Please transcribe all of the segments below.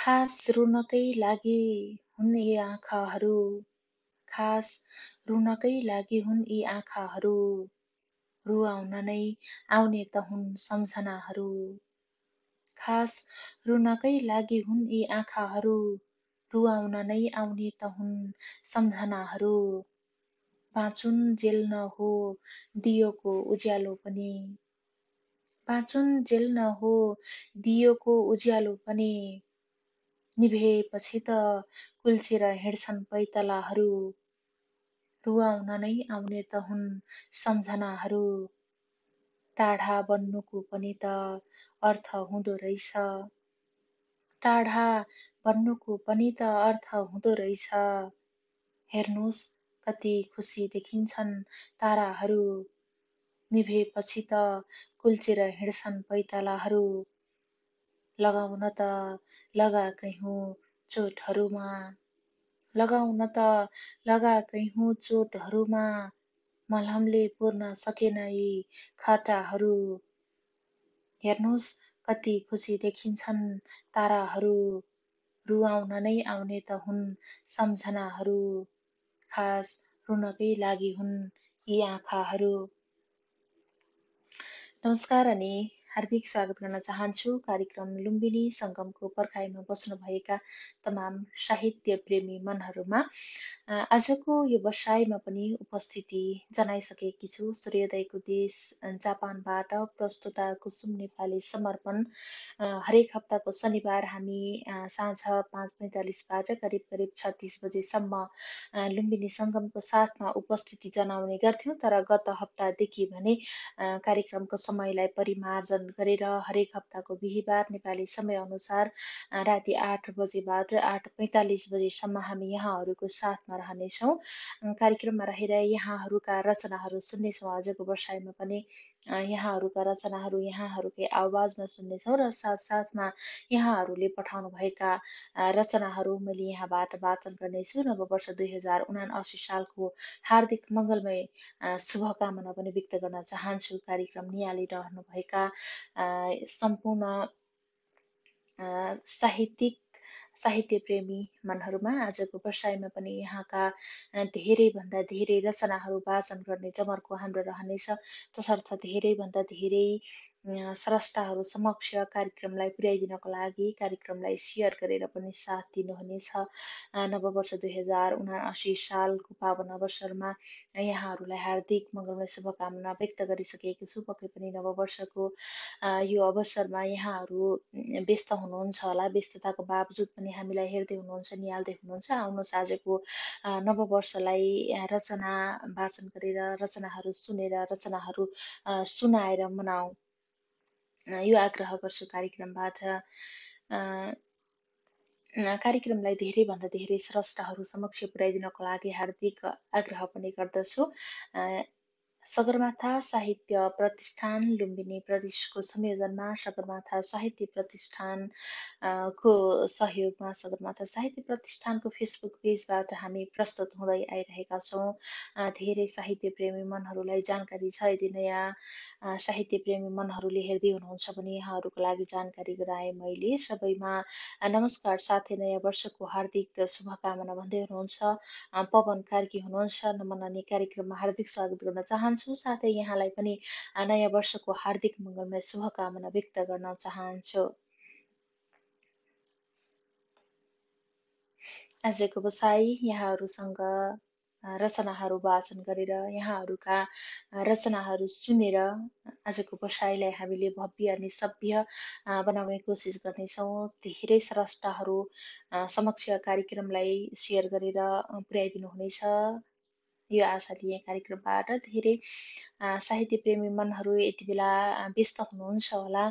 खास रुनकै लागि हुन् यी आँखाहरू, खास रुनकै लागि हुन् यी आँखाहरू, रुवाउन नै आउने त हुन् सम्झनाहरू। खास रुनकै लागि हुन् यी आँखाहरू, रुवाउन नै आउने त हुन् सम्झनाहरू। बाँचुन्जेल हो दियोको उज्यालो पनि, बाँचुन्जेल हो दियोको उज्यालो पनि, निभेपछि त कुल्चेर हिँड्छन् पैतालाहरू, रुवाउन नै आउने त हुन् सम्झनाहरू। टाढा बन्नुको पनि त अर्थ हुँदो रहेछ, टाढा बन्नुको पनि त अर्थ हुँदो रहेछ। हेर्नुहोस् कति खुसी देखिन्छन् ताराहरू, निभेपछि त कुल्चेर हिँड्छन् पैतालाहरू। लगाउन त लगाकै हुँ चोटहरूमा, लगाउन त लगाकै हुँ चोटहरूमा, मलहमले पुर्न सकेन यी खटाहरू। हेर्नुहोस् कति खुसी देखिन्छन् ताराहरू, रुवाउन नै आउने त हुन् सम्झनाहरू। खास रुनकै लागि हुन् यी आँखाहरू। नमस्कार अनि हार्दिक स्वागत गर्न चाहन्छु कार्यक्रम लुम्बिनी सङ्गमको पर्खाइमा बस्नुभएका तमाम साहित्य प्रेमी मनहरूमा। आजको यो बसाइमा पनि उपस्थिति जनाइसकेकी छु। सूर्योदयको देश जापानबाट प्रस्तुता कुसुम नेपाली समर्पण। हरेक हप्ताको शनिबार हामी साँझ 5:45बाट करिब करिब 36 बजेसम्म लुम्बिनी सङ्गमको साथमा उपस्थिति जनाउने गर्थ्यौँ। तर गत हप्तादेखि भने कार्यक्रमको समयलाई परिमार्जन गरेर हरेक हप्ताको बिहिबार नेपाली समयअनुसार राति 8 बजेबाट 8:45 बजेसम्म हामी यहाँहरूको साथमा रहनेछौँ। कार्यक्रममा रहेर यहाँहरूका रचनाहरू सुन्नेछौँ। आजको बसाइमा पनि यहाँहरूका रचनाहरू, यहाँहरूकै आवाजमा सुन्नेछौँ र साथसाथमा यहाँहरूले पठाउनुभएका रचनाहरू मैले यहाँबाट वाचन गर्नेछु। नववर्ष 2079 सालको हार्दिक मङ्गलमय शुभकामना पनि व्यक्त गर्न चाहन्छु। कार्यक्रम निहालिरहनुभएका सम्पूर्ण साहित्य प्रेमी मनहरूमा आजको बसाइमा पनि यहाँका धेरैभन्दा धेरै रचनाहरू वाचन गर्ने जमर्को हाम्रो रहनेछ। तसर्थ धेरैभन्दा धेरै स्रष्टाहरू समक्ष कार्यक्रमलाई पुर्याइदिनको लागि कार्यक्रमलाई सेयर गरेर पनि साथ दिनुहुनेछ। नववर्ष 2079 सालको पावन अवसरमा यहाँहरूलाई हार्दिक मङ्गलमय शुभकामना व्यक्त गरिसकेको छु। पक्कै पनि नववर्षको यो अवसरमा यहाँहरू व्यस्त हुनुहुन्छ होला, व्यस्तताको बावजुद पनि हामीलाई हेर्दै हुनुहुन्छ, निहाल्दै हुनुहुन्छ। आउनुहोस् आजको नववर्षलाई रचना वाचन गरेर, रचनाहरू सुनेर, रचनाहरू सुनाएर मनाऊ, यो आग्रह गर्छु कार्यक्रमबाट। कार्यक्रमलाई धेरैभन्दा धेरै स्रष्टाहरू समक्ष पुर्याइदिनको लागि हार्दिक आग्रह पनि गर्दछु। सगरमाथा साहित्य प्रतिष्ठान लुम्बिनी प्रदेशको संयोजनमा सगरमाथा साहित्य प्रतिष्ठान को सहयोगमा सगरमाथा साहित्य प्रतिष्ठानको फेसबुक पेजबाट हामी प्रस्तुत हुँदै आइरहेका छौँ। धेरै साहित्य प्रेमी मनहरूलाई जानकारी छ। यदि नयाँ साहित्य प्रेमी मनहरूले हेर्दै हुनुहुन्छ भने यहाँहरूको लागि जानकारी गराएँ मैले। सबैमा नमस्कार, साथै नयाँ वर्षको हार्दिक शुभकामना भन्दै हुनुहुन्छ पवन कार्की हुनुहुन्छ। नमन कार्यक्रममा हार्दिक स्वागत गर्न चाहन्छु। साथै यहाँलाई पनि नयाँ वर्षको हार्दिक मङ्गलमय शुभकामना व्यक्त गर्न चाहन्छु। आजको बसाई यहाँहरूसँग रचनाहरू वाचन गरेर, यहाँहरूका रचनाहरू सुनेर आजको बसाइलाई हामीले भव्य अनि सभ्य बनाउने कोसिस गर्नेछौँ। धेरै स्रष्टाहरू समक्ष कार्यक्रमलाई सेयर गरेर पुर्याइदिनु हुनेछ, यो आशा लिएँ कार्यक्रमबाट। धेरै साहित्य प्रेमी मनहरू यति बेला व्यस्त हुनुहुन्छ होला,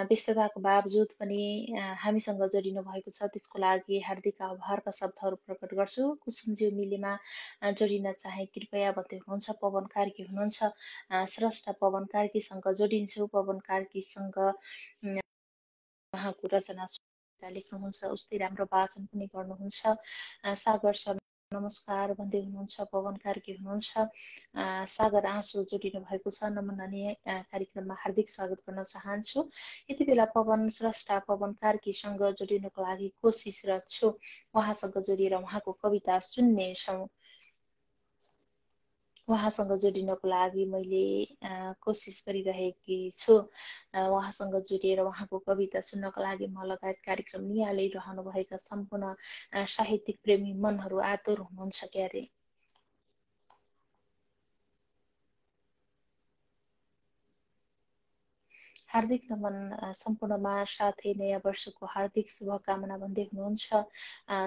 व्यस्तताको बावजुद पनि हामीसँग जोडिनु भएको छ, त्यसको लागि हार्दिक आभारका शब्दहरू प्रकट गर्छु। कुसुमज्यू मिलेमा जोडिन चाहे कृपया भन्दै हुनुहुन्छ पवन कार्की हुनुहुन्छ। स्रष्टा पवन कार्कीसँग जोडिन्छु। पवन कार्कीसँग उहाँको रचना लेख्नुहुन्छ, उस्तै राम्रो वाचन पनि गर्नुहुन्छ। सागर नमस्कार भन्दै हुनुहुन्छ, पवन कार्की हुनुहुन्छ, सागर आँसु जोडिनु भएको छ। नमन नानी कार्यक्रममा हार्दिक स्वागत गर्न चाहन्छु। यति बेला पवन स्रष्टा पवन कार्कीसँग जोडिनको लागि कोसिसरत छु। उहाँसँग जोडिएर उहाँको कविता सुन्नेछौँ। उहाँसँग जोडिनको लागि मैले कोसिस गरिरहेकी छु। उहाँसँग जोडिएर उहाँको कविता सुन्नको लागि म लगायत कार्यक्रम निहालिरहनुभएका सम्पूर्ण साहित्यिक प्रेमी मनहरू आतुर हुनुहुन्छ क्यारे। हार्दिक नमन सम्पूर्णमा, साथै नयाँ वर्षको हार्दिक शुभकामना भन्दै हुनुहुन्छ।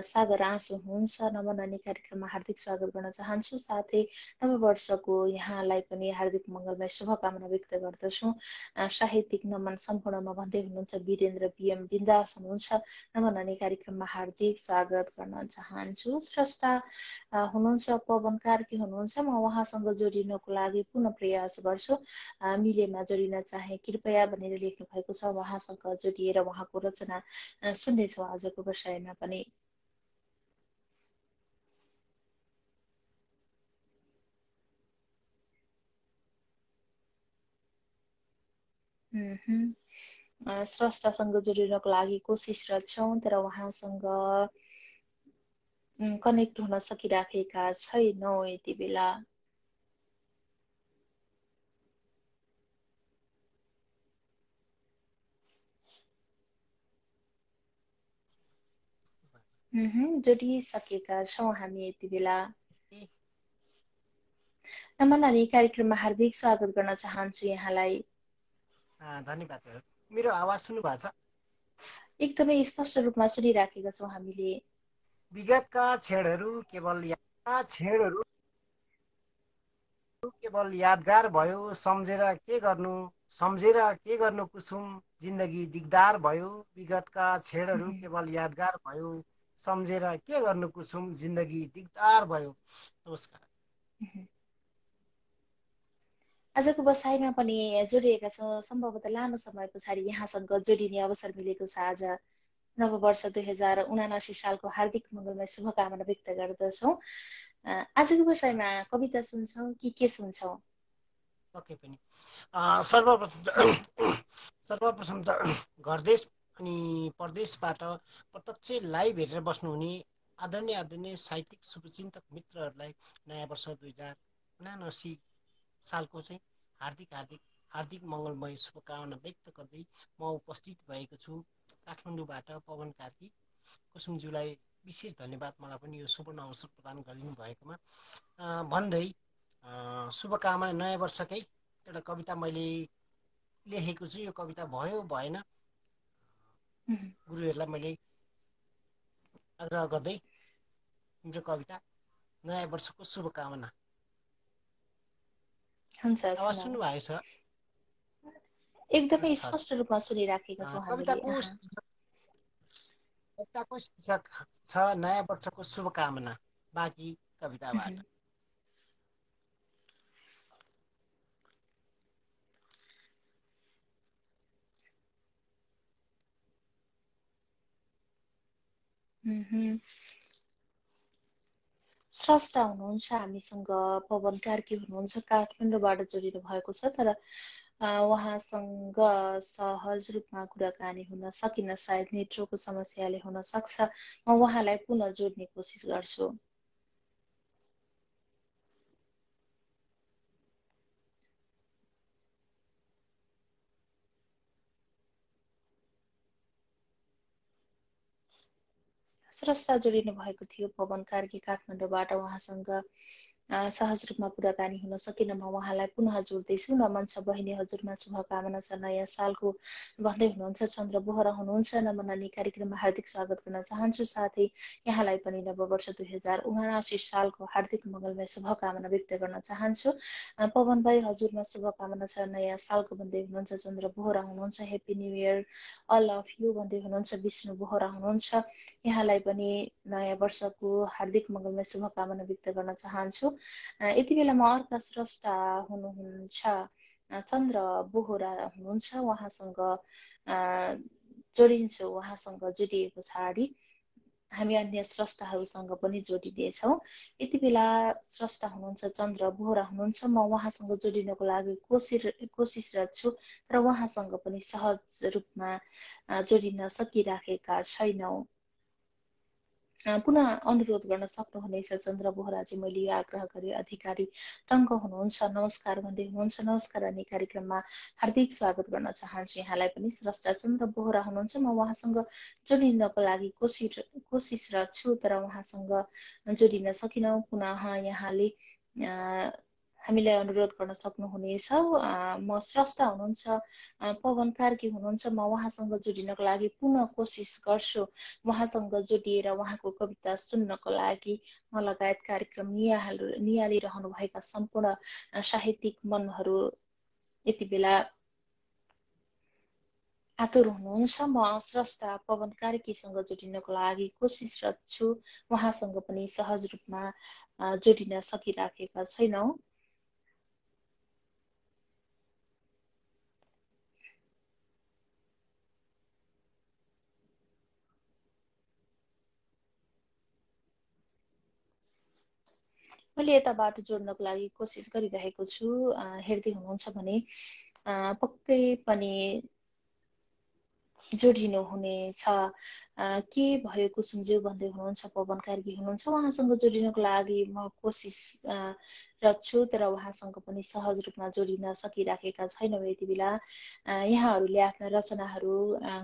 सागर आँसु हुनुहुन्छ, नमन नानी कार्यक्रममा हार्दिक स्वागत गर्न चाहन्छु। साथै नववर्षको यहाँलाई पनि हार्दिक मङ्गलमय शुभकामना व्यक्त गर्दछु। साहित्यिक नमन सम्पूर्णमा भन्दै हुनुहुन्छ। वीरेन्द्र PM बिन्दास हुनुहुन्छ, नमन नानी कार्यक्रममा हार्दिक स्वागत गर्न चाहन्छु। स्रष्टा हुनुहुन्छ पवन कार्की हुनुहुन्छ, म उहाँसँग जोडिनको लागि पुनः प्रयास गर्छु। मिलेमा जोडिन चाहे कृपया भनेर लेख्नु भएको छ। उहाँसँग जोडिएर उहाँको रचना सुन्नेछौँ आजको बसाइमा पनि। स्रष्टासँग जोडिनको लागि कोसिसरत छौँ, तर उहाँसँग कनेक्ट हुन सकिराखेका छैनौँ यति बेला। जोडिसकेका छौँ हामी यति बेला। नमन नानी कार्यक्रममा हार्दिक स्वागत गर्न चाहन्छु यहाँलाई। धन्यवाद। मेरो आवाज सुन्नु भएको छ? एकदमै स्पष्ट रूपमा सुनिराखेका छौँ हामीले। विगतका क्षणहरू केवल यादगार भयो, सम्झेर के गर्नु कुसुम, जिन्दगी दिगदार भयो। विगतका क्षणहरू केवल यादगार भयो, सम्झेर के गर्नु कुसुम, जिन्दगी दिगदार भयो। नमस्कार। आजको बसाइमा पनि जोडिएका छौँ। सम्भवतः लामो समय पछाडि यहाँसँग जोडिने अवसर मिलेको छ। आज नववर्ष 2079 सालको हार्दिक मङ्गलमय शुभकामना व्यक्त गर्दछौँ। आजको बसाइमा कविता सुन्छौँ कि के सुन्छौँ? पक्कै पनि। सर्वप्रथम त घर देश अनि परदेशबाट प्रत्यक्ष लाइभ हेरेर बस्नुहुने आदरणीय साहित्यिक शुभचिन्तक मित्रहरूलाई नयाँ वर्ष 2079 सालको चाहिँ हार्दिक मङ्गलमय शुभकामना व्यक्त गर्दै म उपस्थित भएको छु काठमाडौँबाट। पवन कार्की कुसुमज्यूलाई विशेष धन्यवाद, मलाई पनि यो सुवर्ण अवसर प्रदान गरिदिनु भएकोमा भन्दै शुभकामना। नयाँ वर्षकै एउटा कविता मैले लेखेको छु। यो कविता भयो भएन गुरुहरूलाई मैले आग्रह गर्दै मेरो कविता नयाँ वर्षको शुभकामना। हुन्छ, आवाज सुन्नु भएको छ? एकदमै स्पष्ट रूपमा सुनिराखेका छौँ हामीले। कविताको शीर्षक छ नयाँ वर्षको शुभकामना। बाँकी कविताबाट। स्रष्टा हुनुहुन्छ हामीसँग पवन कार्की हुनुहुन्छ, काठमाडौँबाट जोडिनु भएको छ। तर उहाँसँग सहज रूपमा कुराकानी हुन सकिन, सायद नेटवर्कको समस्याले हुन सक्छ। म उहाँलाई पुनः जोड्ने कोसिस गर्छु। स्रष्टा जोडिनु भएको थियो पवन कार्की काठमाडौँबाट। उहाँसँग सहज रूपमा कुराकानी हुन सकिन, म उहाँलाई पुनः जोड्दैछु। नमन छ बहिनी, हजुरमा शुभकामना छ नयाँ सालको भन्दै हुनुहुन्छ। चन्द्र बोहरा हुनुहुन्छ, नमन नानी कार्यक्रममा हार्दिक स्वागत गर्न चाहन्छु। साथै यहाँलाई पनि नववर्ष 2079 सालको हार्दिक मङ्गलमय शुभकामना व्यक्त गर्न चाहन्छु। पवन भाइ, हजुरमा शुभकामना छ नयाँ सालको भन्दै हुनुहुन्छ। चन्द्र बोहरा हुनुहुन्छ, happy new year all of you भन्दै हुनुहुन्छ। विष्णु बोहरा हुनुहुन्छ, यहाँलाई पनि नयाँ वर्षको हार्दिक मङ्गलमय शुभकामना व्यक्त गर्न चाहन्छु। यति बेला म अर्का स्रष्टा हुनुहुन्छ, चन्द्र बोहरा हुनुहुन्छ, उहाँसँग जोडिन्छु। उहाँसँग जोडिए पछाडि हामी अन्य स्रष्टाहरूसँग पनि जोडिनेछौँ। यति बेला स्रष्टा हुनुहुन्छ चन्द्र बोहरा हुनुहुन्छ। म उहाँसँग जोडिनको लागि कोसिसरत छु, तर उहाँसँग पनि सहज रूपमा जोडिन सकिराखेका छैनौँ। पुनः अनुरोध गर्न सक्नुहुनेछ चन्द्र बोहराजी, मैले यो आग्रह गरेँ। अधिकारी टङ्क हुनुहुन्छ, नमस्कार भन्दै हुनुहुन्छ। नमस्कार अनि कार्यक्रममा हार्दिक स्वागत गर्न चाहन्छु। यहाँलाई पनि स्रष्टा चन्द्र बोहरा हुनुहुन्छ। म उहाँसँग जोडिनको लागि कोसिसरत छु, तर उहाँसँग जोडिन सकिनँ। पुनः यहाँले हामीलाई अनुरोध गर्न सक्नुहुनेछ। म स्रष्टा हुनुहुन्छ पवन कार्की हुनुहुन्छ। म उहाँसँग जोडिनको लागि पुनः कोसिस गर्छु। उहाँसँग जोडिएर उहाँको कविता सुन्नको लागि म लगायत कार्यक्रम निहालिरहनुभएका सम्पूर्ण साहित्यिक मनहरू यति बेला आतुर हुनुहुन्छ। म स्रष्टा पवन कार्कीसँग जोडिनको लागि कोसिसरत छु। उहाँसँग पनि सहज रूपमा जोडिन सकिराखेका छैनौँ। मैले यताबाट जोड्नको लागि कोसिस गरिरहेको छु। हेर्दै हुनुहुन्छ भने पक्कै पनि जोडिनु हुनेछ। के भयो कुसुमज्यू भन्दै हुनुहुन्छ, पवन कार्की हुनुहुन्छ। उहाँसँग जोडिनको लागि म कोसिस रत छु, तर उहाँसँग पनि सहज रूपमा जोडिन सकिराखेका छैनौँ। यति बेला यहाँहरूले आफ्ना रचनाहरू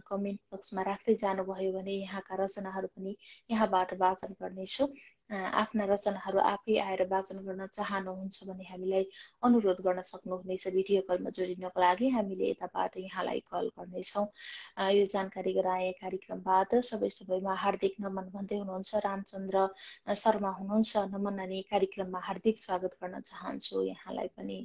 कमेन्ट बक्समा राख्दै जानुभयो भने यहाँका रचनाहरू पनि यहाँबाट वाचन गर्नेछु। आफ्ना रचनाहरू आफै आएर वाचन गर्न चाहनुहुन्छ भने हामीलाई अनुरोध गर्न सक्नुहुनेछ। भिडियो कलमा जोडिनको लागि हामीले यताबाट यहाँलाई कल गर्नेछौँ। यो जानकारी गराए कार्यक्रमबाट सबैमा हार्दिक नमन भन्दै हुनुहुन्छ रामचन्द्र शर्मा हुनुहुन्छ। नमन नानी, कार्यक्रममा हार्दिक स्वागत गर्न चाहन्छु यहाँलाई पनि।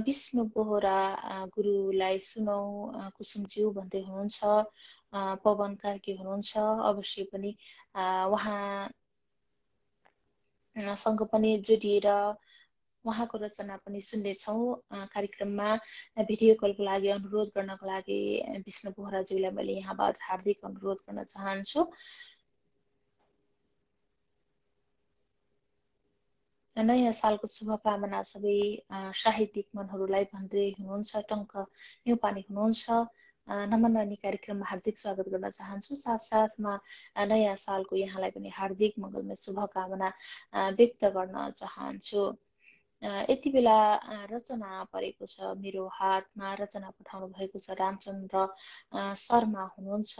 विष्णु बोहरा गुरुलाई सुनौ कुसुमज्यू भन्दै हुनुहुन्छ। पवन कार्की हुनुहुन्छ। अवश्य पनि उहाँसँग पनि जोडिएर उहाँको रचना पनि सुन्नेछौँ। कार्यक्रममा भिडियो कलको लागि अनुरोध गर्नको लागि विष्णु बोहराज्यूलाई मैले यहाँबाट हार्दिक अनुरोध गर्न चाहन्छु। नयाँ सालको शुभकामना सबै साहित्यिक मनहरूलाई भन्दै हुनुहुन्छ। टङ्क न्युपाने हुनुहुन्छ। नमन नानी, कार्यक्रममा हार्दिक स्वागत गर्न चाहन्छु। साथसाथमा नयाँ सालको यहाँलाई पनि हार्दिक मङ्गलमय शुभकामना व्यक्त गर्न चाहन्छु। यति बेला रचना परेको छ मेरो हातमा। रचना पठाउनु भएको छ रामचन्द्र शर्मा हुनुहुन्छ।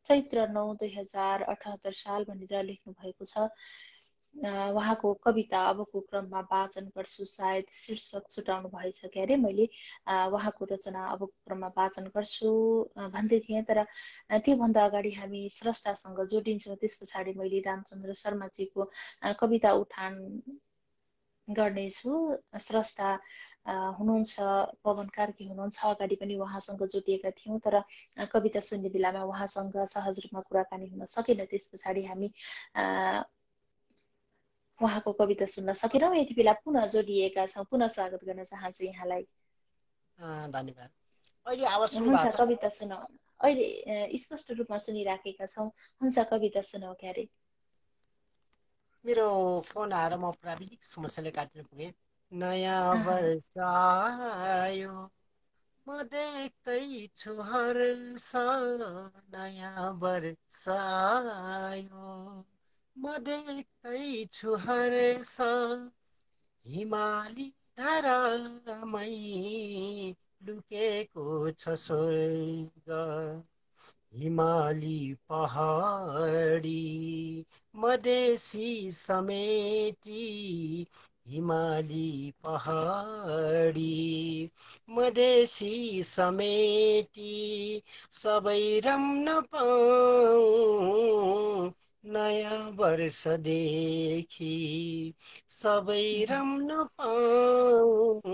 चैत्र 9 2078 साल भनेर लेख्नु भएको छ। उहाँको कविता अबको क्रममा वाचन गर्छु। सायद शीर्षक छुटाउनु भएछ क्यारे। मैले उहाँको रचना अबको क्रममा वाचन गर्छु भन्दै थिएँ, तर त्योभन्दा अगाडि हामी स्रष्टासँग जोडिन्छौँ। त्यस पछाडि मैले रामचन्द्र शर्माजीको कविता उठान गर्नेछु। स्रष्टा हुनुहुन्छ पवन कार्की हुनुहुन्छ। अगाडि पनि उहाँसँग जोडिएका थियौँ, तर कविता सुन्ने बेलामा उहाँसँग सहज रूपमा कुराकानी हुन सकेन। त्यस पछाडि हामी उहाँको कविता सुन्न सकेनौँ। यति बेला पुनः जोडिएका छौँ। पुनः स्वागत गर्न चाहन्छु यहाँलाई। धन्यवाद। अहिले आवाज सुन्नु हुन्छ, भएको छ? कविता सुनौ। अहिले स्पष्ट रूपमा सुनिराखेका छौँ। हुन्छ, कविता सुनौ क्यारे। मेरो फोन आएर म प्राविधिक समस्याले काट्न पुगेँ। नयाँ वर्ष आयो, म देख्दैछु हर्ष। नयाँ वर्ष आयो, म देख्दैछु हर्ष। हिमाली धारामै लुकेको छ स्वर्ग। हिमाली पहाडी मधेसी समेटी। हिमाली पहाडी मधेसी समेटी सबै रम्न पाऊँ नयाँ वर्षदेखि। सबै रम्न पाऊँ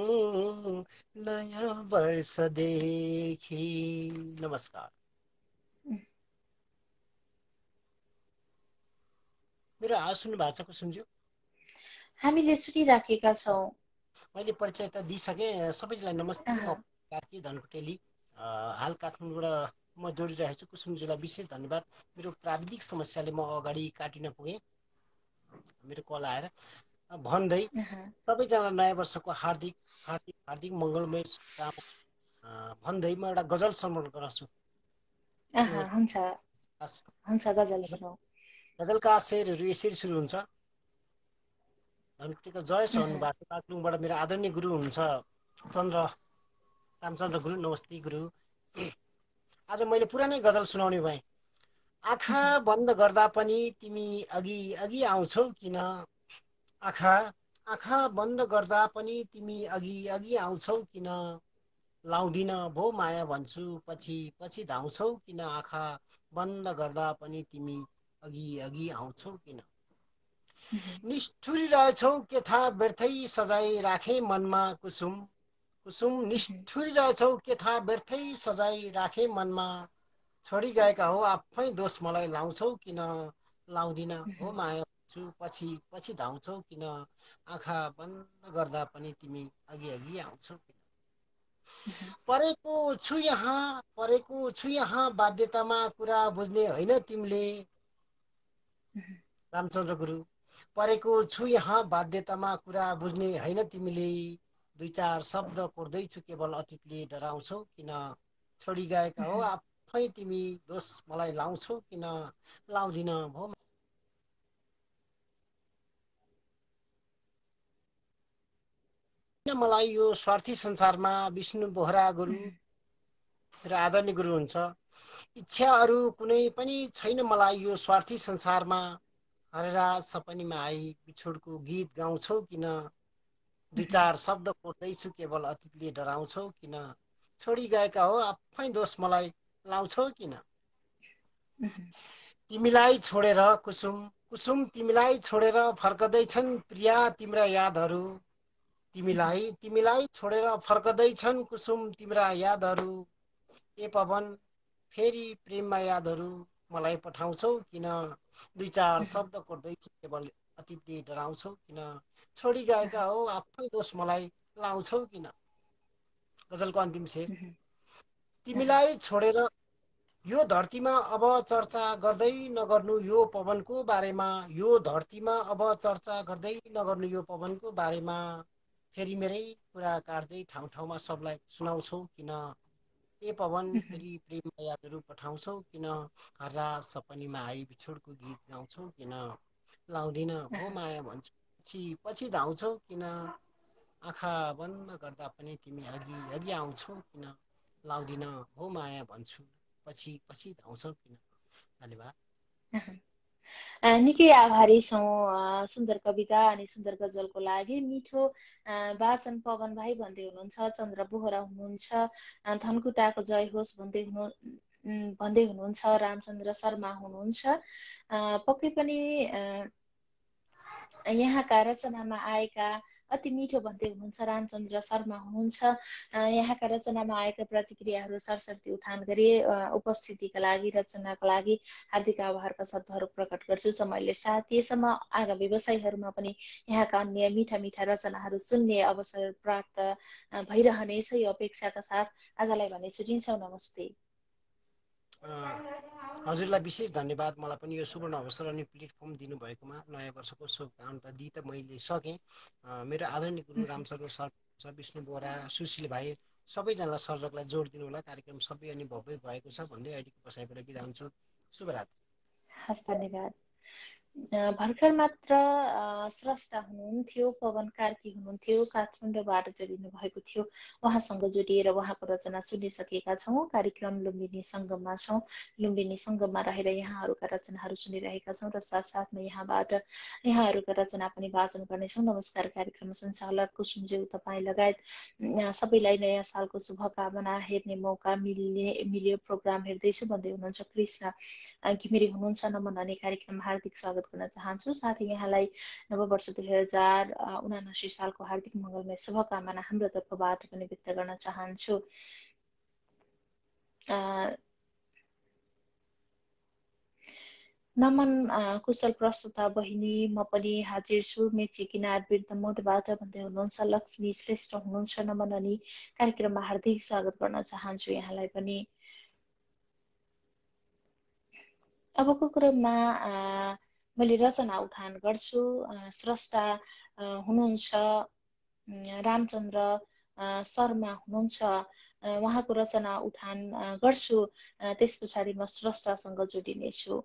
नयाँ वर्षदेखि। नमस्कार। मेरो आवाज सुन्नु भएको छ कुसुमज्यू? हामीले सुनिराखेका छौँ। मैले परिचय त दिइसकेँ सबैजनालाई। नमस्ते, म अह, कार्की धनकुटेली, हाल काठमाडौँबाट म जोडिरहेको छु। कुसुमज्यूलाई विशेष धन्यवाद। मेरो प्राविधिक समस्याले म अगाडि काटिन पुगेँ, मेरो कल आएर। भन्दै अह, सबैजना नयाँ वर्षको हार्दिक हार्दिक हार्दिक मङ्गलमय शुभकामना भन्दै म एउटा गजल समर्पण गर्छु। हुन्छ हुन्छ, गजल सुनौ। गजलका शेरहरू यसरी सुरु हुन्छ। धनकुटीको जय अह, भन्नुभएको काठमाडौँबाट मेरो आदरणीय गुरु हुनुहुन्छ चन्द्र रामचन्द्र गुरु। नमस्ते गुरु। आज मैले पुरानै गजल सुनाउने भएँ। आँखा अह, बन्द गर्दा पनि तिमी अघि अघि आउँछौ किन? आँखा आँखा बन्द गर्दा पनि तिमी अघि अघि आउँछौ किन? लाउँदिन भो माया भन्छु पछि पछि धाउँछौ किन? आँखा बन्द गर्दा पनि तिमी अघि अघि आउँछौ किन? अह, निष्ठुरी रहेछौ के थाहा व्यर्थै सजाय राखे मनमा कुसुम। कुसुम अह, निष्ठुरी रहेछौ के थाहा व्यर्थै सजाय राखे मनमा। छोडी गएका हो आफै दोष मलाई लाउँछौ किन? लाउँदिन हो माया भन्छु पछि पछि धाउँछौ किन? आँखा बन्द गर्दा पनि तिमी अघि अघि आउँछौ किन? परेको छु यहाँ बाध्यतामा कुरा बुझ्ने होइन तिमीले। रामचन्द्र गुरु। परेको छु यहाँ बाध्यतामा कुरा बुझ्ने होइन तिमीले। दुई चार शब्द कोर्दैछु केवल अतीतले डराउँछौ किन? छोडी गएका हो आफै तिमी दोष मलाई लाउँछौ किन? लाउँदिन भो मलाई यो स्वार्थी संसारमा। विष्णु बोहरा गुरु र आदरणीय गुरु हुन्छ। इच्छाहरू कुनै पनि छैन मलाई यो स्वार्थी संसारमा। हरेरा सपनीमा आई बिछोडको गीत गाउँछौ किन? दुई चार शब्द कोर्दैछु केवल अतीतले डराउँछौ किन? छोडी गएका हो आफै दोष मलाई लाउँछौ किन? तिमीलाई छोडेर कुसुम कुसुम तिमीलाई छोडेर फर्कदैछन् प्रिया तिम्रा यादहरू। तिमीलाई छोडेर फर्कदैछन् कुसुम तिम्रा यादहरू। ए पवन फेरि प्रेममा यादहरू मलाई पठाउँछौ किन? दुई चार शब्द कोर्दैछु केवल अतीतले डराउँछौ किन? छोडी गएका हो आफै दोष मलाई लाउँछौ किन? गजलको अन्तिम शेर। तिमीलाई छोडेर यो धरतीमा अब चर्चा गर्दै नगर्नु यो पवनको बारेमा। यो धरतीमा अब चर्चा गर्दै नगर्नु यो पवनको बारेमा। फेरि मेरै कुरा काट्दै ठाउँ ठाउँमा सबलाई सुनाउँछौ किन? ए पवन फेरि प्रेमका यादहरू पठाउँछौ किन? हर्रा सपनीमा आई बिछोडको गीत गाउँछौ किन? लाउँदिन भो माया भन्छु पछि पछि धाउँछौ किन? आँखा बन्द गर्दा पनि तिमी अघि अघि आउँछौ किन? लाउँदिन भो माया भन्छु पछि पछि धाउँछौ किन? धन्यवाद। निकै आभारी छौँ सुन्दर कविता अनि सुन्दर गजलको लागि। मिठो वाचन पवन भाइ भन्दै हुनुहुन्छ, चन्द्र बोहरा हुनुहुन्छ, धनकुटाको जय होस् भन्दै हुनुहुन्छ, रामचन्द्र शर्मा हुनुहुन्छ। पक्कै पनि यहाँका रचनामा आएका अति मिठो भन्दै हुनुहुन्छ रामचन्द्र शर्मा हुनुहुन्छ। यहाँका रचनामा आएका प्रतिक्रियाहरू सरसर्ती उठान गरी उपस्थितिका लागि, रचनाका लागि हार्दिक आभारका शब्दहरू प्रकट गर्छु। समयले साथ दिएसम्म आगामी व्यवसायहरूमा पनि यहाँका अन्य मिठा मिठा रचनाहरू सुन्ने अवसर प्राप्त भइरहनेछ यो अपेक्षाका साथ आजलाई भने छुटिन्छौँ। नमस्ते। हजुरलाई विशेष धन्यवाद। मलाई पनि यो सुवर्ण अवसर अनि प्लेटफर्म दिनुभएकोमा। नयाँ वर्षको शुभकामना त दिइ त मैले सकेँ। मेरो आदरणीय गुरु रामचन्द्र सर, विष्णु बोहरा, सुशील भाइ, सबैजनालाई सर्जकलाई जोड दिनु होला। कार्यक्रम सबै अनि भव्य भएको छ भन्दै अहिलेको बसाइबाट बिदा हुन्छु। शुभरात्री। हस्, धन्यवाद। भर्खर मात्र स्रष्टा हुनुहुन्थ्यो, पवन कार्की हुनुहुन्थ्यो, काठमाडौँबाट जोडिनु भएको थियो। उहाँसँग जोडिएर उहाँको रचना सुनिसकेका छौँ। कार्यक्रम लुम्बिनी सङ्गममा छौँ। लुम्बिनी सङ्गममा रहेर यहाँहरूका रचनाहरू सुनिरहेका छौँ र साथसाथमा यहाँहरूका रचना पनि वाचन गर्नेछौँ। नमस्कार। कार्यक्रम सञ्चालक कुसुमज्यू, तपाईँ लगायत सबैलाई नयाँ सालको शुभकामना। हेर्ने मौका मिल्यो, प्रोग्राम हेर्दैछु भन्दै हुनुहुन्छ कृष्ण घिमिरे हुनुहुन्छ। नमन अनि कार्यक्रममा हार्दिक स्वागत गर्न चाहन्छु। साथै यहाँलाई नववर्ष 2079 सालको हार्दिक मङ्गलमय शुभकामना हाम्रो तर्फबाट पनि व्यक्त गर्न चाहन्छु। नमन कुशल प्रस्तुता बहिनी, म पनि हाजिर छु मेची किनार वृद्ध मोडबाट भन्दै हुनुहुन्छ। लक्ष्मी श्रेष्ठ हुनुहुन्छ। नमन अनि कार्यक्रममा हार्दिक स्वागत गर्न चाहन्छु यहाँलाई पनि। अबको क्रममा मैले रचना उठान गर्छु। स्रष्टा हुनुहुन्छ रामचन्द्र शर्मा हुनुहुन्छ। उहाँको रचना उठान गर्छु, त्यस पछाडि म स्रष्टासँग जोडिनेछु।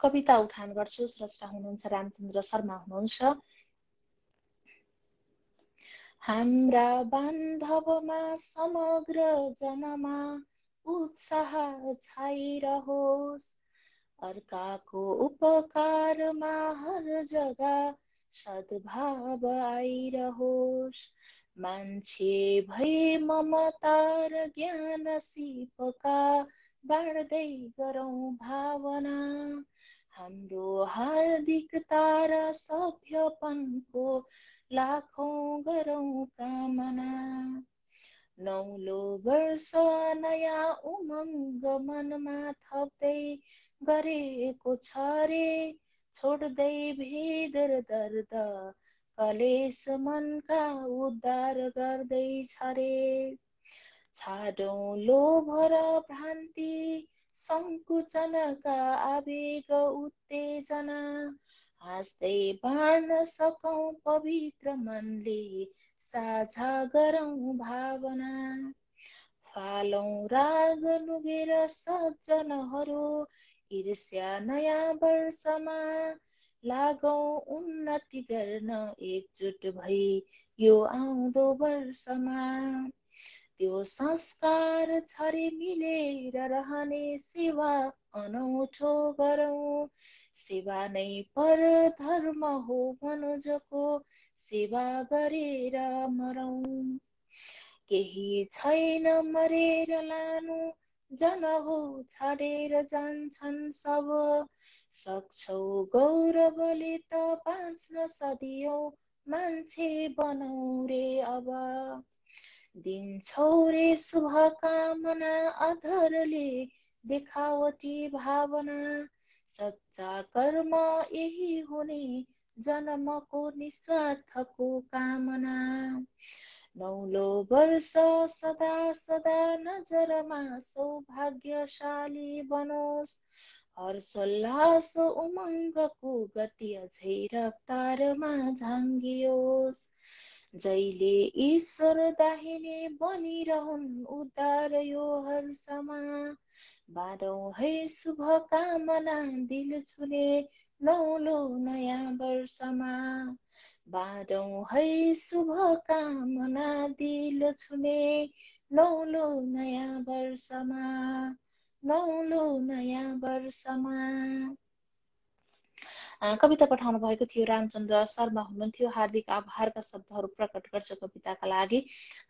कविता उठान गर्छु। स्रष्टा हुनुहुन्छ रामचन्द्र शर्मा हुनुहुन्छ। हाम्रा बान्धवमा समग्र जनमा उत्साह छाइरहोस्, अर्काको उपकारमा हर जग्गा सद्भाव आइरहोस्। मान्छे भई ममता र ज्ञान सिपका बाँड्दै गरौँ भावना, हाम्रो हार्दिकता र सभ्यपनको लाखौं गरौँ कामना। नौलो वर्ष नयाँ उमङ्ग मनमा थप्दै गरेको छ रे, छोड्दै भेद र दर्द कलेश मनका उद्धार गर्दैछ रे। छाडौँ लोभ र भ्रान्ति सङ्कुचनका आवेग उत्तेजना, हाँस्दै बाँड्न सकौँ पवित्र मनले साझा गरौँ भावना। फालौँ राग नुगेर सज्जनहरू ईर्ष्या नयाँ वर्षमा, लागौँ उन्नति गर्न एकजुट भई यो आउँदो वर्षमा। त्यो संस्कार छरे मिलेर रहने सेवा अनौठो गरौँ, सेवा नै पर धर्म हो मनुजको, सेवा गरेर मरौँ। केही छैन मरेर लानु, जन हो छाडेर जान्छन् सब, सक्छौ गौरवले त बाँच्न सदियौं मान्छे बनौ रे अब। दिन्छौ रे शुभकामना अधरले देखावटी भावना, सच्चा कर्म यही हुने जन्मको निस्वार्थको कामना। नौलो वर्ष सदा सदा नजरमा सौभाग्यशाली बनोस्, हर्षोल्लास उमङ्गको गति अझै रफ्तारमा झाङ्गियोस्। जहिले ईश्वर दाहिने बनिरहन् उद्धार यो हर्षमा, बाँडौँ है शुभकामना दिल छुने नौलो नयाँ वर्षमा। बाँडौँ है शुभकामना दिल छुने नौलो नयाँ वर्षमा, नौलो नयाँ वर्षमा। कविता पठाउनु भएको थियो रामचन्द्र शर्मा हुनुहुन्थ्यो। हार्दिक आभारका शब्दहरू प्रकट गर्छ कविताका लागि।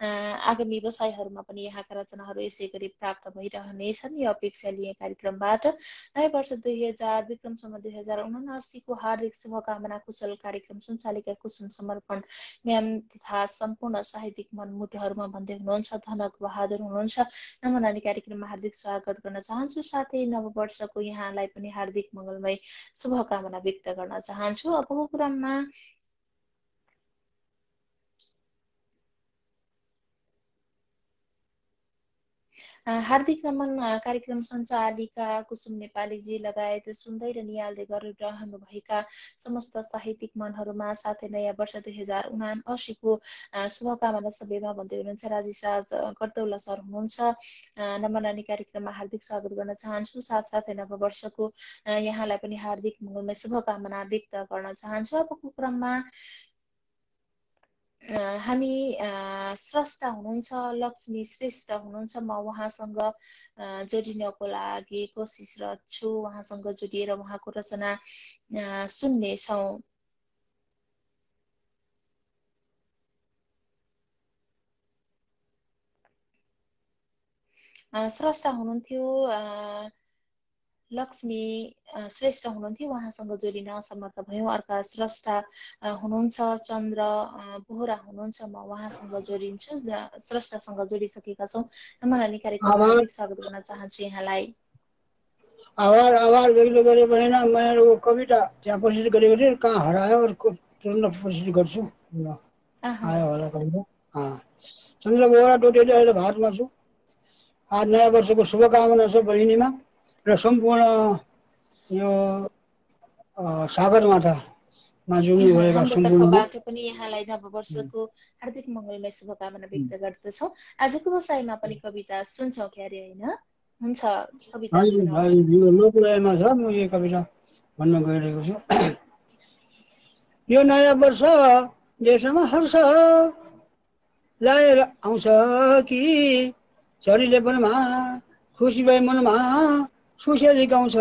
आगामी बसाइहरूमा पनि यहाँका रचनाहरू यसै गरी प्राप्त भइरहनेछन्, यो अपेक्षा लिए कार्यक्रमबाट। नयाँ वर्ष 2000 विक्रमसम्म 2079 को हार्दिक शुभकामना। कुशल कार्यक्रम सञ्चालिका कुसुम समर्पण म्याम तथा सम्पूर्ण साहित्यिक मनमुटुहरूमा भन्दै हुनुहुन्छ। धनक बहादुर हुनुहुन्छ। नमनानी कार्यक्रममा हार्दिक स्वागत गर्न चाहन्छु, साथै नववर्षको यहाँलाई पनि हार्दिक मङ्गलमय शुभकामना व्यक्त गर्न चाहन्छु। अबको क्रममा हार्दिक नमन कार्यक्रम सञ्चालिका कुसुम नेपालीजी लगायत सुन्दै र निहाल्दै गरिरहनुभएका समस्त साहित्यिक मनहरूमा, साथै नयाँ वर्ष 2079 को शुभकामना सबैमा भन्दै हुनुहुन्छ। राजेश राज कर्तौला सर हुनुहुन्छ। नमनानी कार्यक्रममा हार्दिक स्वागत गर्न चाहन्छु, साथसाथै नववर्षको यहाँलाई पनि हार्दिक मङ्गलमय शुभकामना व्यक्त गर्न चाहन्छु। अबको क्रममा हामी स्रष्टा हुनुहुन्छ लक्ष्मी श्रेष्ठ हुनुहुन्छ। म उहाँसँग जोडिनको लागि कोसिसरत छु। उहाँसँग जोडिएर उहाँको रचना सुन्नेछौँ। स्रष्टा हुनुहुन्थ्यो लक्ष्मी श्रेष्ठ हुनुहुन्थ्यो, उहाँसँग जोडिन असमर्थ भयौँ। अर्का स्रष्टा हुनुहुन्छ चन्द्र बोहरा हुनुहुन्छ, म उहाँसँग जोडिन्छु, स्रष्टासँग जोडिसकेका छौँ। नमनानी कार्यक्रममा आभार हार्दिक स्वागत गर्न चाहन्छु यहाँलाई। आभार आभार व्यक्त गरे भएन। मेरो कविता त्यहाँ प्रस्तुत गरेको थिएँ, कहाँ हरायो, तुरन्त प्रस्तुत गर्छु। आयो होला कविता। चन्द्र बोहरा डोटेले अहिले भारतमा छु। आज नयाँ वर्षको शुभकामना छ बहिनीमा र सम्पूर्ण यो सागरमाथामा जुन्नु भएका हाम्रो सम्पूर्ण तर्फबाट पनि यहाँलाई नववर्षको हार्दिक मङ्गलमय शुभकामना व्यक्त गर्दछौँ। आजको बसाइमा पनि कविता सुन्छौँ क्यारे होइन? हुन्छ, कविता सुनौ। लोकलयमा छ, म यो कविता भन्न गइरहेको छु। यो नयाँ वर्ष देशमा हर्ष लाएर आउँछ कि झरीले वनमा खुसी भए मनमा सुसेली गाउँछ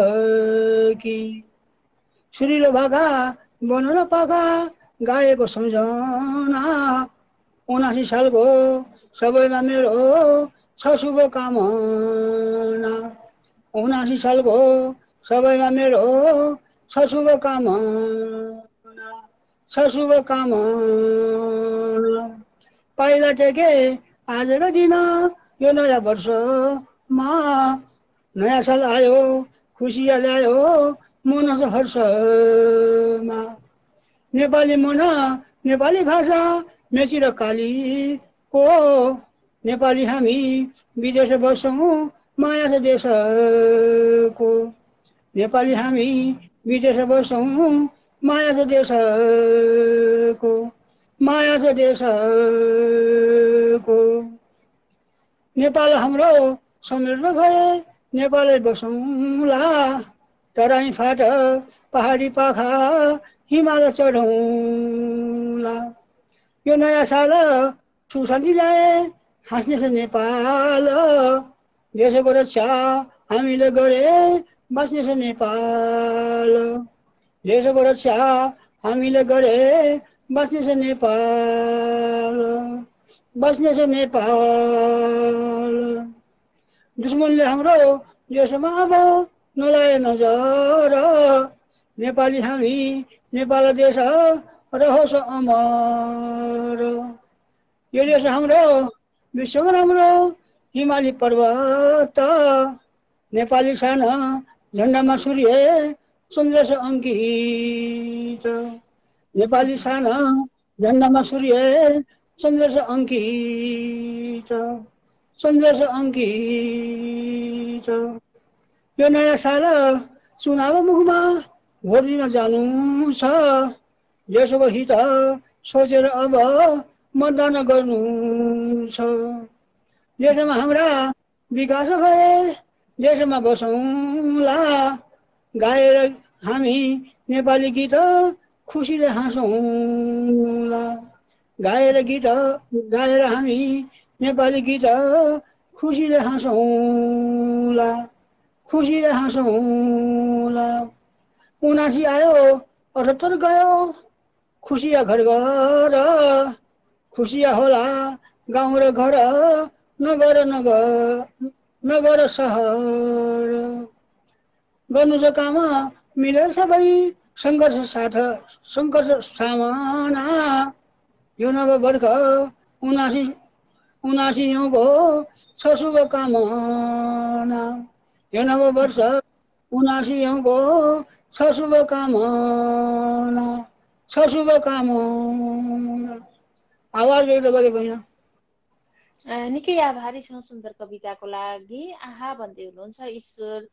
कि सुरिलो भाका बन र पाखा गाएको सम्झना 79 सालको सबैमा मेरो छ शुभकामना। 79 सालको सबैमा मेरो छ शुभकामना, छ शुभकामना। पाइला टेके आजको दिन यो नयाँ वर्षमा नयाँ साल आयो खुसिया ल्यायो मन हर्षमा। नेपाली मन नेपाली भाषा मेची र कालीको नेपाली हामी विदेश बस्छौँ माया छ देशको। नेपाली हामी विदेश बस्छौँ माया छ देशको, माया छ देशको। नेपाल हाम्रो समृद्ध भए नेपालै बसौँला, तराई फाट पहाडी पाखा हिमाल चढौँला। यो नयाँ साल सुशान्ति ल्याए हाँस्ने छ नेपाल, देशको रक्षा हामीले गरे बाँच्ने छ नेपाल। देशको रक्षा हामीले गरे बाँच्ने छ नेपाल, बाँच्ने छ नेपाल। दुश्मनले हाम्रो देशमा अब नलाए नजर, नेपाली हामी नेपाल देश रहोस् अमर। यो देश हाम्रो विश्वमा राम्रो हिमाली पर्वत, नेपाली सान झन्डामा सूर्य चन्द्र छ अङ्कित। नेपाली सान झन्डामा सूर्य चन्द्र छ अङ्कित, चन्द्र छ अङ्कित। यो नयाँ साल चुनाव मुखमा भोट दिन जानु छ, देशको हित सोचेर अब मतदान गर्नु छ। देशमा हाम्रा विकास भए देशमा बसौँला, गाएर हामी नेपाली गीत खुसीले हाँसौँला। गाएर हामी नेपाली गीत खुसीले हाँसौँला, खुसीले हाँसौँला। 79 आयो 78 गयो खुसिया घर घर, खुसिया होला गाउँ र घर नगर नगर सहर। गर्नु छ काम मिलेर सबै सङ्घर्ष सामना। यो नववर्ष 79औँको छ शुभकामना। यो नववर्ष 79औँको छ शुभकामना, छ शुभकामना। आवाज व्यक्त गरे भएन। निकै आभारी छौँ सुन्दर कविताको लागि। आहा भन्दै हुनुहुन्छ ईश्वर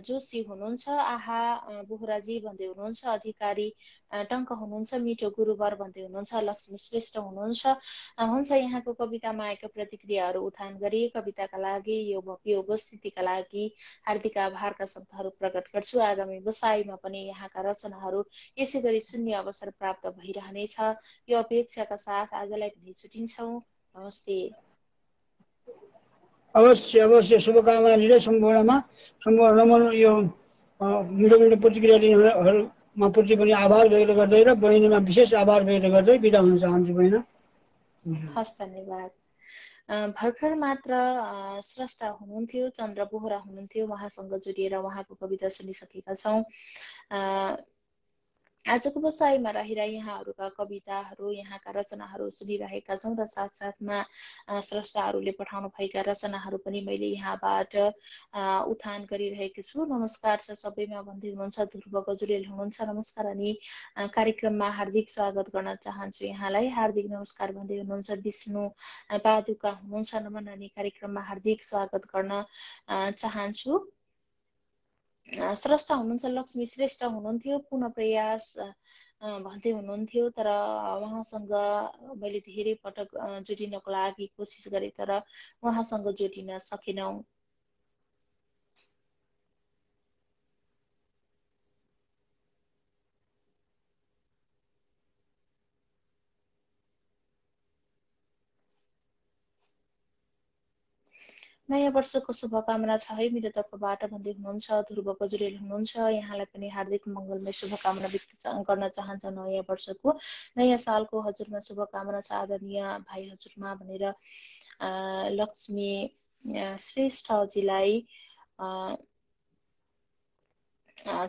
जोशी हुनुहुन्छ, आहा बोहराजी भन्दै हुनुहुन्छ, अधिकारी टङ्क हुनुहुन्छ, मिठो गुरुवर भन्दै हुनुहुन्छ, लक्ष्मी श्रेष्ठ हुनुहुन्छ। हुन्छ, यहाँको कवितामा आएका प्रतिक्रियाहरू उठान गरी कविताका लागि यो भव्य उपस्थितिका लागि हार्दिक आभारका शब्दहरू प्रकट गर्छु। आगामी बसाइमा पनि यहाँका रचनाहरू यसै गरी सुन्ने अवसर प्राप्त भइरहनेछ यो अपेक्षाका साथ आजलाई पनि छुटिन्छौँ। नमस्ते। अवश्य अवश्य शुभकामना दिँदै सम्पूर्णमा सम्पूर्ण यो मिठो मिठो प्रतिक्रिया दिनेहरूमा प्रति पनि आभार व्यक्त गर्दै र बहिनीमा विशेष आभार व्यक्त गर्दै बिदा हुन चाहन्छु बहिनी। हस्, धन्यवाद। भर्खर मात्र स्रष्टा हुनुहुन्थ्यो चन्द्र बोहरा हुनुहुन्थ्यो, उहाँसँग जोडिएर उहाँको कविता सुनिसकेका छौँ। आजको बसाइमा रहेर यहाँहरूका कविताहरू, यहाँका रचनाहरू सुनिरहेका छौँ र साथसाथमा स्रष्टाहरूले पठाउनु भएका रचनाहरू पनि मैले यहाँबाट उठान गरिरहेकी छु। नमस्कार छ सबैमा भन्दै हुनुहुन्छ ध्रुव गजुरेल हुनुहुन्छ। नमस्कार अनि कार्यक्रममा हार्दिक स्वागत गर्न चाहन्छु यहाँलाई। हार्दिक नमस्कार भन्दै हुनुहुन्छ विष्णु पादुका हुनुहुन्छ। नमन अनि कार्यक्रममा हार्दिक स्वागत गर्न चाहन्छु। स्रष्टा हुनुहुन्छ लक्ष्मी श्रेष्ठ हुनुहुन्थ्यो, पुनः प्रयास भन्दै हुनुहुन्थ्यो, तर उहाँसँग मैले धेरै पटक जोडिनको लागि कोसिस गरेँ तर उहाँसँग जोडिन सकेनौँ। नयाँ वर्षको शुभकामना छ है मेरो तर्फबाट भन्दै हुनुहुन्छ ध्रुव गजुरेल हुनुहुन्छ। यहाँलाई पनि हार्दिक मङ्गलमय शुभकामना व्यक्त गर्न चाहन्छ नयाँ वर्षको, नयाँ सालको हजुरमा शुभकामना छ आदरणीय भाइ हजुरमा भनेर लक्ष्मी श्रेष्ठजीलाई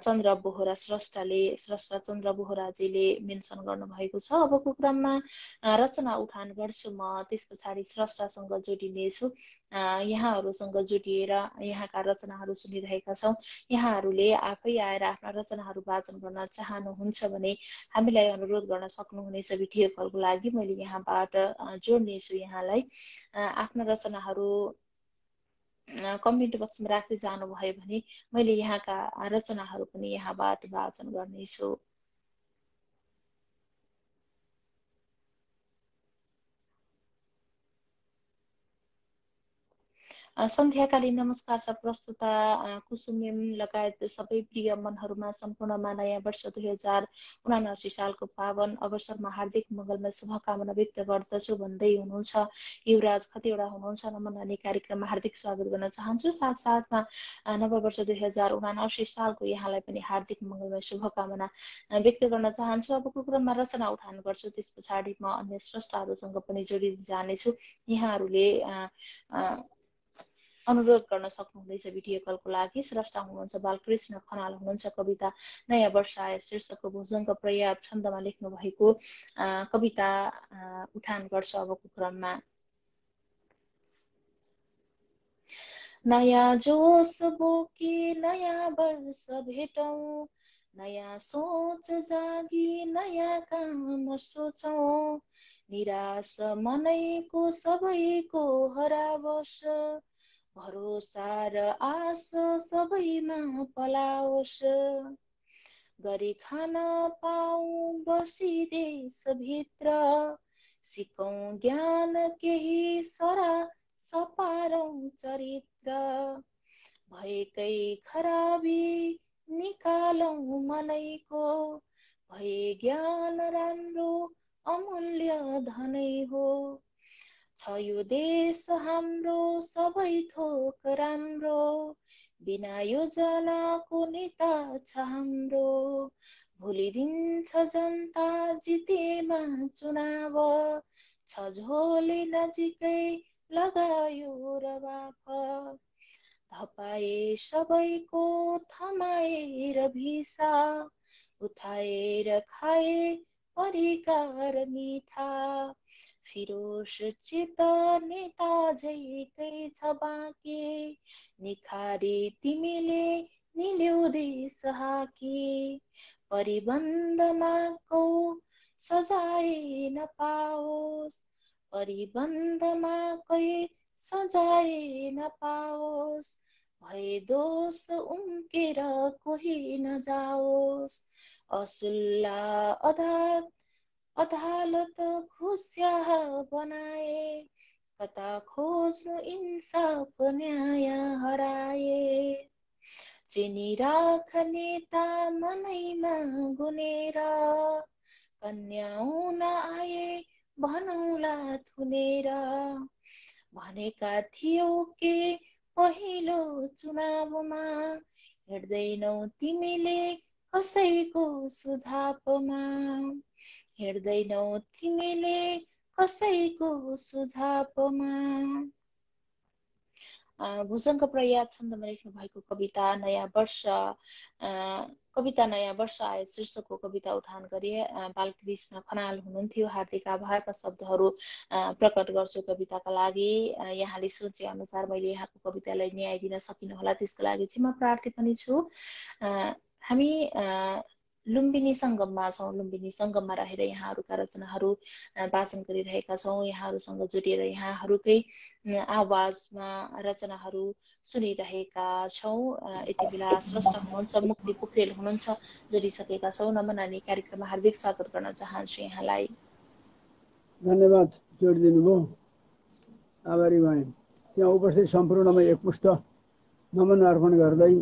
चन्द्र बोहरा स्रष्टा चन्द्र बोहराजीले मेन्सन गर्नुभएको छ। अबको क्रममा रचना उठान गर्छु म, त्यस पछाडि स्रष्टासँग जोडिनेछु। यहाँहरूसँग जोडिएर यहाँका रचनाहरू सुनिरहेका छौँ। यहाँहरूले आफै आएर आफ्ना रचनाहरू वाचन गर्न चाहनुहुन्छ भने हामीलाई अनुरोध गर्न सक्नुहुनेछ भिडियो कलको लागि। मैले यहाँबाट जोड्नेछु यहाँलाई। आफ्ना रचनाहरू कमेन्ट बक्समा राख्दै जानुभयो भने मैले यहाँका रचनाहरू पनि यहाँबाट वाचन गर्नेछु। सन्ध्याकालीन नमस्कार छ प्रस्तुता कुसुमेम लगायत सबै प्रिय मनहरूमा सम्पूर्णमा नयाँ वर्ष 2079 सालको पावन अवसरमा हार्दिक मङ्गलमय शुभकामना व्यक्त गर्दछु भन्दै हुनुहुन्छ युवराज खतिवडा हुनुहुन्छ। नमन अनि कार्यक्रममा हार्दिक स्वागत गर्न चाहन्छु। साथसाथमा नववर्ष 2079 सालको यहाँलाई पनि हार्दिक मङ्गलमय शुभकामना व्यक्त गर्न चाहन्छु। अबको क्रममा रचना उठान गर्छु, त्यस पछाडि म अन्य स्रष्टाहरूसँग पनि जोडिँदै जानेछु। यहाँहरूले अनुरोध गर्न सक्नुहुनेछ भिडियो कलको लागि। स्रष्टा हुनुहुन्छ बालकृष्ण खनाल हुनुहुन्छ। कविता नयाँ वर्ष आए शीर्षकको भुजङ्ग प्रयात छन्दमा लेख्नु भएको कविता उठान गर्छ अबको क्रममा। नयाँ जोस बोकी नयाँ वर्ष भेटौँ, नयाँ सोच जागी नयाँ काम सोचौँ, निराश मनैको सबैको हरावोस्, भरोसा र आश सबैमा पलाओस्, गरी खान पाऊँ बसी देशभित्र, सिकौँ ज्ञान केही सरा सपारौँ चरित्र, भएकै खराबी निकालौँ मनैको, भए ज्ञान राम्रो अमूल्य धनै हो, छ यो देश हाम्रो सबै थोक राम्रो, बिना योजनाको नेता छ हाम्रो, भुलिदिन्छ जनता जितेमा चुनाव, छ झोले नजिकै लगायो रवाफ, धपाए सबैको थमाएर भिसा, उठाएर खाए परिकार मिठा, फिरोस चित नेता झैकै छ बाँकी, निखारी तिमीले निल्यौ देश हाकी, परिबन्धमा कौ सजाय नपाओस्, परिबन्धमा कोही सजाय नपाओस्, भए दोष उम्केर कोही नजाओस्, असुल्ला अदालत खुस्याह बनाए, कता खोज्नु इन्साफ न्याय हराए, चिनी राख नेता मनैमा गुनेर, कन्याउन आए भनौला थुनेर, भनेका थियौ के पहिलो चुनावमा, हिँड्दैनौ तिमीले कसैको सुझावमा, हिँड्दैनौ तिमीले कसैको सुझावमा। भुजङ्ग प्रयास छन्दमा लेख्नु भएको कविता नयाँ वर्ष आए शीर्षकको कविता उठान गरे। बालकृष्ण खनाल हुनुहुन्थ्यो। हार्दिक आभारका शब्दहरू प्रकट गर्छु कविताका लागि। यहाँले सोचे अनुसार मैले यहाँको कवितालाई न्याय दिन सकिनु होला, त्यसको लागि चाहिँ म प्रार्थी पनि छु। हामी लुम्बिनी सङ्गममा छौँ। लुम्बिनी सङ्गममा रहेर यहाँहरूका रचनाहरू वाचन गरिरहेका छौँ। यहाँहरूसँग जोडिएर यहाँहरूकै आवाजमा रचनाहरू सुनिरहेका छौँ। यति बेला स्रष्टा हुनुहुन्छ, मुक्ति पोखरेल हुनुहुन्छ, जोडिसकेका छौँ। नमन अनि कार्यक्रममा हार्दिक स्वागत गर्न चाहन्छु यहाँलाई। धन्यवाद, जोडिदिनु भयो, आभारी भएँ। त्यहाँ उपस्थित सम्पूर्णमा एकमुष्ट नमन अर्पण गर्दै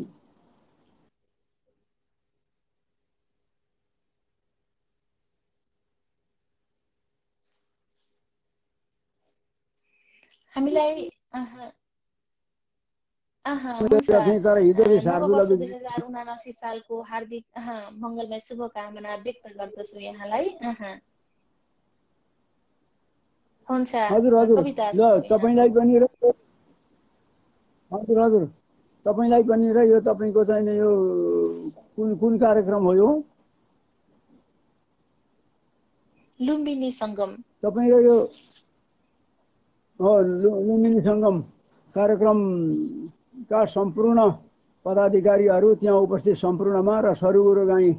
हामीलाई तर हिजो शार्दुला 2079 सालको हार्दिक मङ्गलमय शुभकामना व्यक्त गर्दछु यहाँलाई। हुन्छ, हजुर हजुर, कविता ल तपाईलाई पनि र हजुर हजुर, तपाईलाई पनि र यो तपाईको चाहिँ यो कुन कार्यक्रम हो यो? लुम्बिनी सङ्गम। तपाईँ र यो लुम्बिनी सङ्गम कार्यक्रमका सम्पूर्ण पदाधिकारीहरू त्यहाँ उपस्थित सम्पूर्णमा र सरुगुरु गाई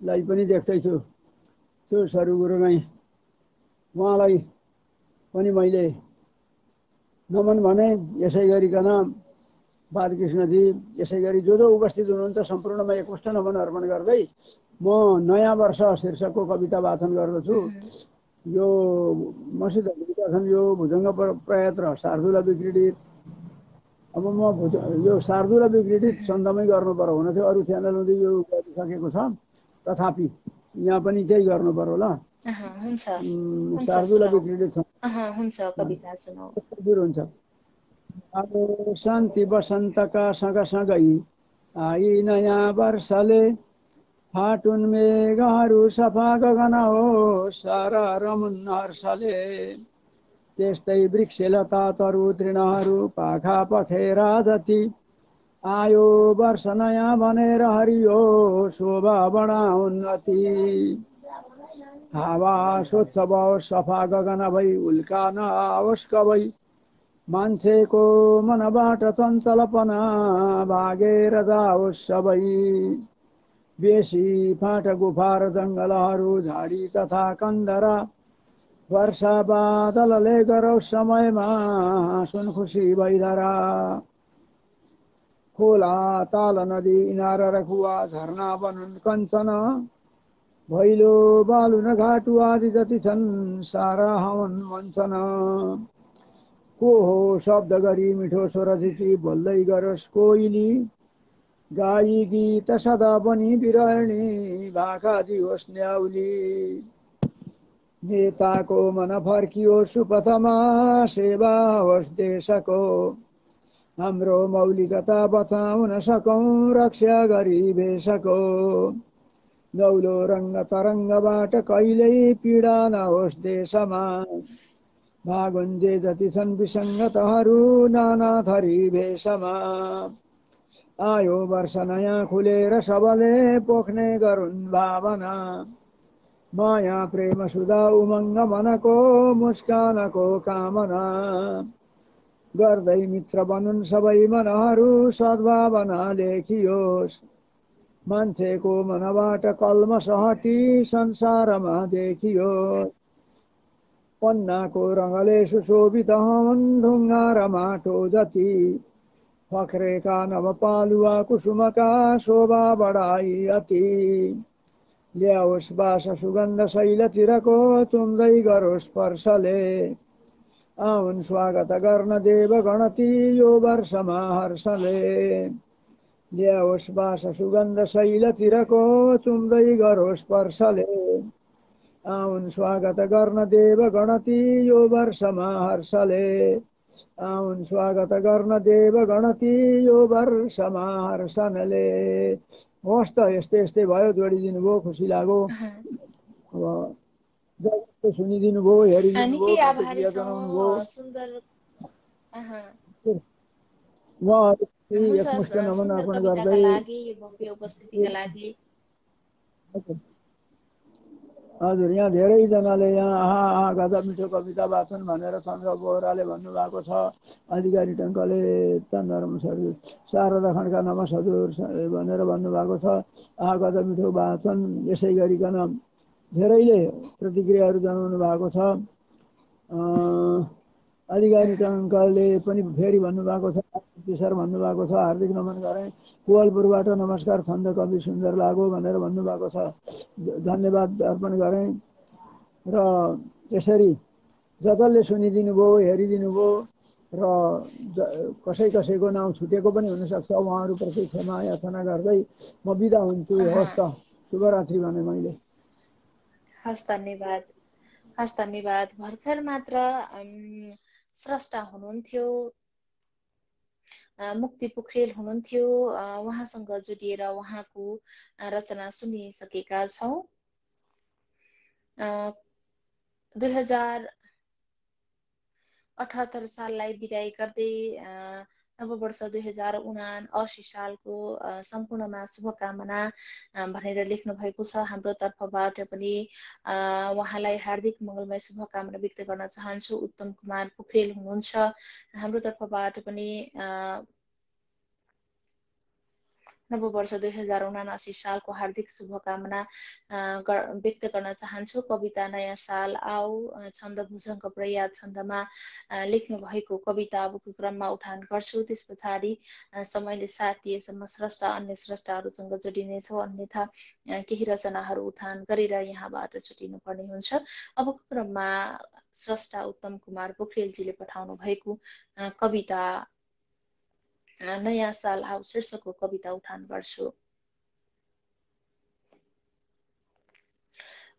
लाई पनि देख्दैछु। त्यो सरुगुरु गाई उहाँलाई पनि मैले नमन भने। यसै गरिकन बालकृष्णजी, यसै गरी जो उपस्थित हुनुहुन्छ सम्पूर्णमा एकमुष्ट नमन अर्पण गर्दै म नयाँ वर्ष शीर्षकको कविता वाचन गर्दछु। यो मसित छन् यो भुजङ्ग प्रयात र शार्दुला विक्रीडित। अब म यो शार्दुला विक्रीडित छन्दमै गर्नु पर्यो, हुन थियो अरू च्यानलले यो गरिसकेको छ, तथापि यहाँ पनि त्यही गर्नु पर्यो ल। शार्दुला विक्रीडित हुन्छ, कविता सुनाऊ। हुन्छ। अब शान्ति वसन्तका सँगसँगै आई नयाँ वर्षले, फाटुन मेघहरू सफा गगन हो सारा रमुन हर्षले। त्यस्तै वृक्षलता तरु तृणहरू पाखा पखेरा जति, आयो वर्ष नयाँ भनेर हरियो शोभा बढाउन् अति। हावा स्वच्छ भओस् सफा गगन भई, उल्का नआओस् कबै, मान्छेको मनबाट चञ्चलपना भागेर जाओस् सबै। बेसी फाँट गुफा र जङ्गलहरू झाडी तथा कन्दरा, वर्षा बादलले गरोस् समयमा सुन खुसी भइधरा। खोला ताल नदी इनार र कुवा झरना बनुन् कञ्चन, भैलो बालु न घाटु आदि जति छन् सारा हवन मञ्चन। को हो शब्द गरी मिठो स्वर जिती बोल्दै गरोस् कोइली, गाई गीत सदा पनि बिरहणी भाका दियोस् न्याउली। नेताको मन फर्कियोस् सुपथमा सेवा होस् देशको, हाम्रो मौलिकता बचाउन सकौँ रक्षा गरी भेषको। नौलो रङ्ग तरङ्गबाट कहिल्यै पीडा नहोस् देशमा, भागुन् जे जति छन् विसङ्गतहरू नाना थरी भेषमा। आयो वर्ष नयाँ खुलेर सबले पोख्ने गरून् भावना, माया प्रेम सुधा उमङ्ग मनको मुस्कानको कामना। गर्दै मित्र बनुन् सबै मनहरू सद्भावना लेखियोस्, मान्छेको मनबाट कल्मस हटी संसारमा देखियोस्। पन्नाको रङले सुशोभित हवन् ढुङ्गा र माटो जति, फक्रेका नवपालुवा कुसुमका शोभा बढाई अति। ल्याओस् बास सुगन्ध शैलतिरको चुम्दै गरोस् स्पर्शले, आउन् स्वागत गर्न देव गणती यो वर्षमा हर्षले। ल्याओस् बास सुगन्ध शैलतिरको चुम्दै गरोस् स्पर्शले, आउन् स्वागत गर्न देव गणती यो वर्षमा हर्षले। आउन् स्वागत गर्न देव गणती यो वर्षमा हर्षले। होस् त, यस्तै यस्तै भयो, जोडिदिनु भयो, खुसी लाग्यो। अब सुनिदिनु भयो, हेरिदिनु भयो, निकै आभारी प्रतिक्रिया छौँ। जनाउनु भयो। सुन्दर उहाँहरू हुन्छ, एकमुष्ट नमन सुन्दर अर्पण कविताका गर्दै लागि, यो भव्य उपस्थितिका लागि। हजुर, यहाँ धेरैजनाले यहाँ आहा आहा गजब मिठो कविता वाचन भनेर चन्द्र बोहराले भन्नुभएको छ। अधिकारी टङ्कले चन्द्रम हजुर, शारदा खड्का नमस हजुर भनेर भन्नुभएको छ। आहा गजब मिठो वाचन। यसै गरिकन धेरैले प्रतिक्रियाहरू जनाउनु भएको छ। अधिकारी टङ्कले पनि फेरि भन्नुभएको छ, सर भन्नुभएको छ, हार्दिक नमन गरेँ। कोवलपुरबाट नमस्कार, छन्द कवि सुन्दर लाग्यो भनेर भन्नुभएको छ। धन्यवाद अर्पण गरेँ। र यसरी जसले सुनिदिनु भयो, हेरिदिनु भयो र कसैको नाउँ छुटेको पनि हुनसक्छ, उहाँहरूप्रति क्षमा याचना गर्दै म बिदा हुन्छु। हवस् त, शुभरात्रि भने मैले। हस्, धन्यवाद। हस्, धन्यवाद। भर्खर मात्र स्रष्टा हुनुहुन्थ्यो, मुक्ति पोखरेल हुनुहुन्थ्यो। उहाँसँग जोडिएर उहाँको रचना सुनिसकेका छौँ। 2078 साललाई बिदाई गर्दै नववर्ष 2079 सालको सम्पूर्णमा शुभकामना भनेर लेख्नु भएको छ। हाम्रो तर्फबाट पनि उहाँलाई हार्दिक मङ्गलमय शुभकामना व्यक्त गर्न चाहन्छु। उत्तम कुमार पोखरेल हुनुहुन्छ, हाम्रो तर्फबाट पनि नववर्ष 2079 सालको हार्दिक शुभकामना व्यक्त गर्न चाहन्छु। कविता नयाँ साल आऊ, छन्द भुजङ्ग प्रयास छन्दमा लेख्नु भएको कविता अबको क्रममा उठान गर्छु। त्यस पछाडि समयले साथ दिएसम्म स्रष्टा अन्य स्रष्टाहरूसँग जोडिनेछौँ, अन्यथा केही रचनाहरू उठान गरेर यहाँबाट छुटिनु पर्ने हुन्छ। अबको क्रममा स्रष्टा उत्तम कुमार पोखरेलजीले पठाउनु भएको कविता नयाँ साल आऊ शीर्षकको कविता उठान गर्छु।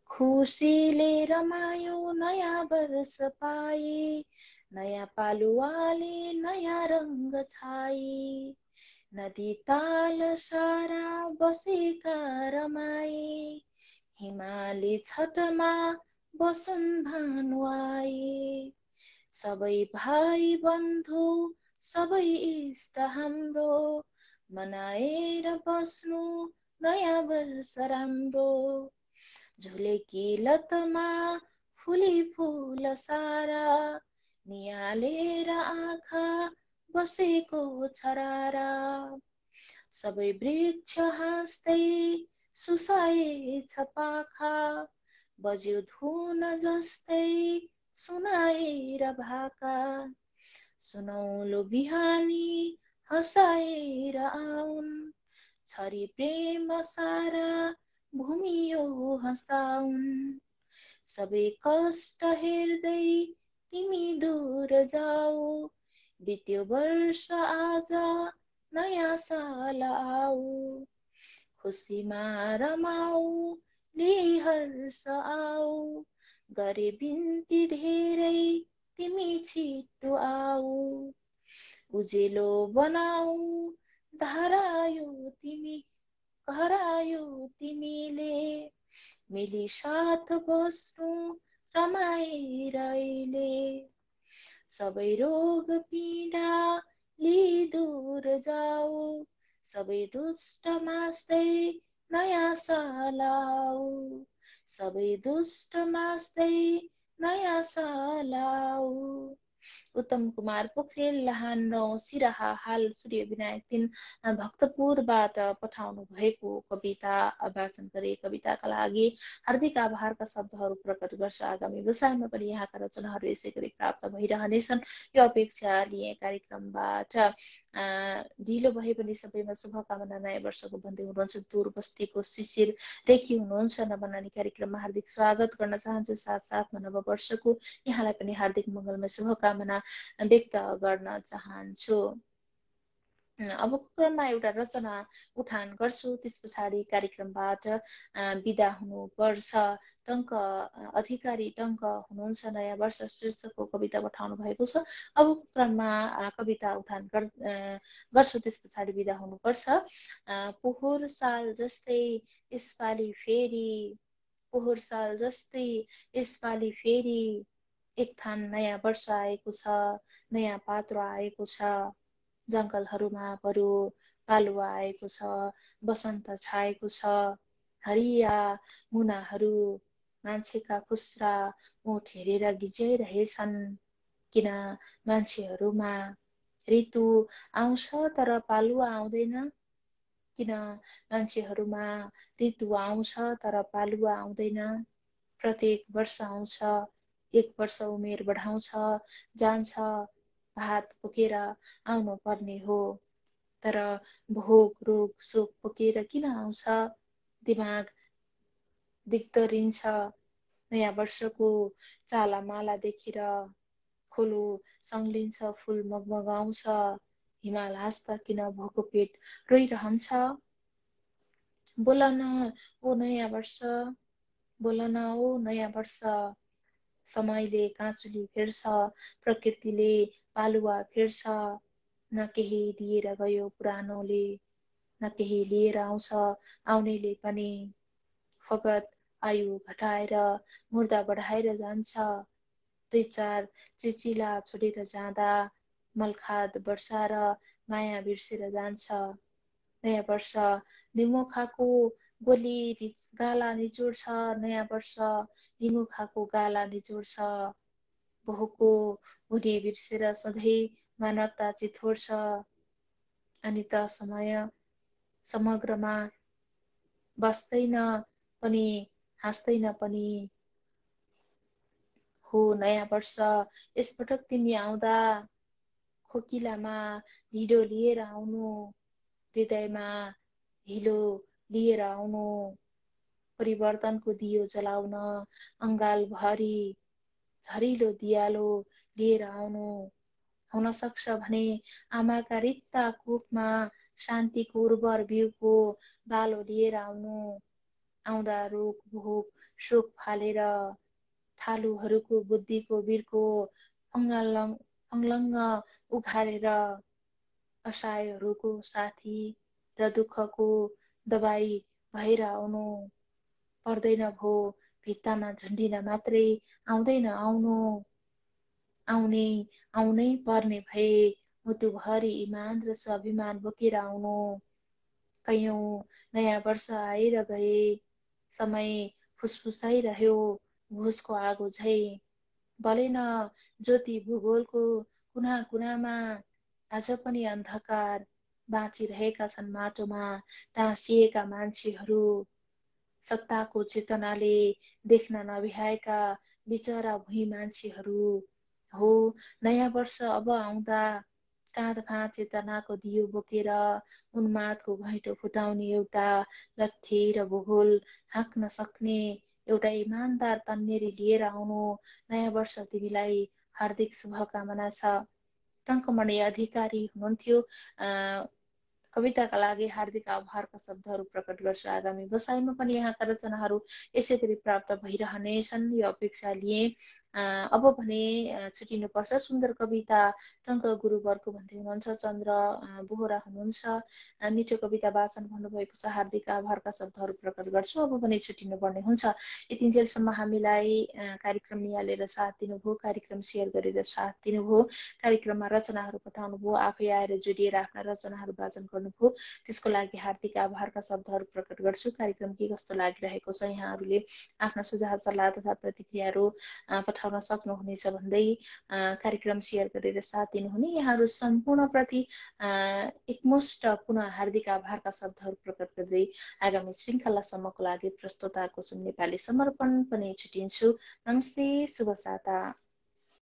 खुसीले रमायो नयाँ वर्ष पाए, नयाँ पालुवाले नयाँ रङ्ग छाए, नदी ताल सारा बसेका रमाए, हिमाली छटमा बसुन् भानु आए, सबै भाइ बन्धु सबै इष्ट हाम्रो मनाएर बस्नु नयाँ वर्ष राम्रो, झुलेकी लतमा फुली फुल सारा, नियालेर आँखा बसेको छरारा, सबै वृक्ष हाँस्दै सुसाएछ पाखा, बज्यो धुन जस्तै सुनाएर भाका, सुनौलो बिहानी हँसाएर आउन्, छरी प्रेम सारा भूमि यो हँसाउन्, सबै कष्ट हेर्दै तिमी दूर जाऊ, बित्यो वर्ष आज नयाँ साल आऊ, खुसीमा रमाऊ लिई हर्ष आऊ, गरे बिन्ती धेरै तिमी छिटो आऊ, उजेलो बनाऊ धरायो तिमीले, मिली साथ बस्नु रमाएर अहिले, सबै रोग पीडा लिई दूर जाऊ, सबै दुष्ट मास्दै नयाँ साल आऊ, सबै दुष्ट मास्दै नयाँ साल आऊ। उत्तम कुमार पोखरेल, लहान सिराहा, हाल सूर्य विनायक 3 भक्तपुरबाट पठाउनु भएको कविता वाचन गरे। कविताका लागि हार्दिक आभारका शब्दहरू प्रकट गर्छ। आगामी विषयमा पनि यहाँका रचनाहरू यसै गरी प्राप्त भइरहनेछन्, यो अपेक्षा लिए कार्यक्रमबाट। ढिलो भए पनि सबैमा शुभकामना नयाँ वर्षको भन्दै हुनुहुन्छ। दूर बस्तीको शिशिर रेखी हुनुहुन्छ, नवनानी कार्यक्रममा हार्दिक स्वागत गर्न चाहन्छु। साथसाथमा नववर्षको यहाँलाई पनि हार्दिक मङ्गलमय शुभकामना व्यक्त गर्न चाहन्छु। अबको क्रममा एउटा रचना उठान गर्छु, त्यस पछाडि कार्यक्रमबाट बिदा हुनुपर्छ। टङ्क अधिकारी टङ्क हुनुहुन्छ, नयाँ वर्ष शीर्षकको कविता पठाउनु भएको छ। अबको क्रममा कविता उठान गर्छु, त्यस पछाडि बिदा हुनुपर्छ। पोहोर साल जस्तै यसपालि फेरि पोहोर साल जस्तै यसपालि फेरि एक थान नयाँ वर्ष आएको छ, नयाँ पात्रो आएको छ। जङ्गलहरूमा बरु पालुवा आएको छ, बसन्त छाएको छ। हरिया मुनाहरू मान्छेका खुस्रा ओठ हेरेर गिज्याइरहेछन्। किन मान्छेहरूमा ऋतु आउँछ तर पालुवा आउँदैन? किन मान्छेहरूमा ऋतु आउँछ तर पालुवा आउँदैन? प्रत्येक वर्ष आउँछ, एक वर्ष उमेर बढाउँछ, जान्छ, भात बोकेर आउनु पर्ने हो। तर भोग रोग शोक बोकेर किन आउँछ? दिमाग दिग्दरिन्छ नयाँ वर्षको चालामाला देखेर। खोलो सङ्लिन्छ, फुल मगमगाउँछ, हिमाल हाँस्दा किन भोको पेट रोइरहन्छ? बोल न ओ नयाँ वर्ष, बोल न ओ नयाँ वर्ष। समयले काँचुली फेर्छ, प्रकृतिले पालुवा फेर्छ। न केही दिएर गयो पुरानोले, न केही लिएर आउँछ आउनेले पनि। फगत आयु घटाएर मुर्दा बढाएर जान्छ। दुई चार चिचिला छोडेर जाँदा मलखाद वर्षाएर माया बिर्सेर जान्छ। नयाँ वर्ष निमुखाको गोली गाला निचोड्छ। नयाँ वर्ष निमुखाको गाला निचोड्छ। बहुको हुने बिर्सेर सधैँ मानवता चितोड्छ। अनि त समय समग्रमा बस्दैन पनि हाँस्दैन पनि। हो नयाँ वर्ष यसपटक तिमी आउँदा खोकिलामा ढिँडो लिएर आउनु, हृदयमा हिलो लिएर आउनु। परिवर्तनको दियो जलाउन अङ्गालभरि झरिलो दियालो लिएर आउनु। हुन सक्छ भने आमाका रित्ता कोखमा शान्तिको उर्वर बिउको बालो लिएर आउनु। आउँदा रोग भोग शोक फालेर ठालुहरूको बुद्धिको बिर्को अङ्लङ्ग उघारेर। असहायहरूको साथी र दुःखको दबाई भएर आउनु। पर्दैन भो भित्तामा झुन्डिन मात्रै आउँदैन आउनु। आउनै पर्ने भए मुटुभरि इमान र स्वाभिमान बोकेर आउनु। कैयौं नयाँ वर्ष आएर गए, समय फुसफुसाइरह्यो भुसको आगो झै। बलेन ज्योति भूगोलको कुना कुनामा, आज पनि अन्धकार बाँचिरहेका छन् माटोमा टाँसिएका मान्छेहरू। सत्ताको चेतनाले देख्न नभ्याएका बिचरा भुइँ मान्छेहरू। हो नयाँ वर्ष अब आउँदा काँधमा चेतनाको दियो बोकेर उन्मादको घैँटो फुटाउने एउटा लट्ठी र भूगोल हाँक्न सक्ने एउटा इमान्दार तन्नेरी लिएर आउनु। नयाँ वर्ष तिमीलाई हार्दिक शुभकामना छ। टङ्कमणि अधिकारी हुनुहुन्थ्यो। कविताका लागि हार्दिक आभारका शब्दहरू प्रकट गर्छु। आगामी बसाइमा पनि यहाँका रचनाहरू यसै गरी प्राप्त भइरहनेछन् यो अपेक्षा लिए। अब भने छुटिनुपर्छ। सुन्दर कविता टङ्क गुरुवरको भन्दै हुनुहुन्छ। चन्द्र बोहरा हुनुहुन्छ। मिठो कविता वाचन भन्नुभएको छ। हार्दिक आभारका शब्दहरू प्रकट गर्छु। अब भने छुटिनुपर्ने हुन्छ। यतिन्जेलसम्म हामीलाई कार्यक्रम निहालेर साथ दिनुभयो, कार्यक्रम सेयर गरेर साथ दिनुभयो, कार्यक्रममा रचनाहरू पठाउनुभयो, आफै आएर जोडिएर आफ्ना रचनाहरू वाचन गर्नुभयो, त्यसको लागि हार्दिक आभारका शब्दहरू प्रकट गर्छु। कार्यक्रम के कस्तो लागिरहेको छ यहाँहरूले आफ्ना सुझाव सल्लाह तथा प्रतिक्रियाहरू पठाउन सक्नुहुनेछ भन्दै कार्यक्रम सेयर गरेर साथ दिनुहुने यहाँहरू सम्पूर्णप्रति एकमुष्ट पुनः हार्दिक आभारका शब्दहरू प्रकट गर्दै आगामी श्रृङ्खलासम्मको लागि प्रस्तुताको नेपाली समर्पण पनि छुटिन्छु। नमस्ते, शुभ साता।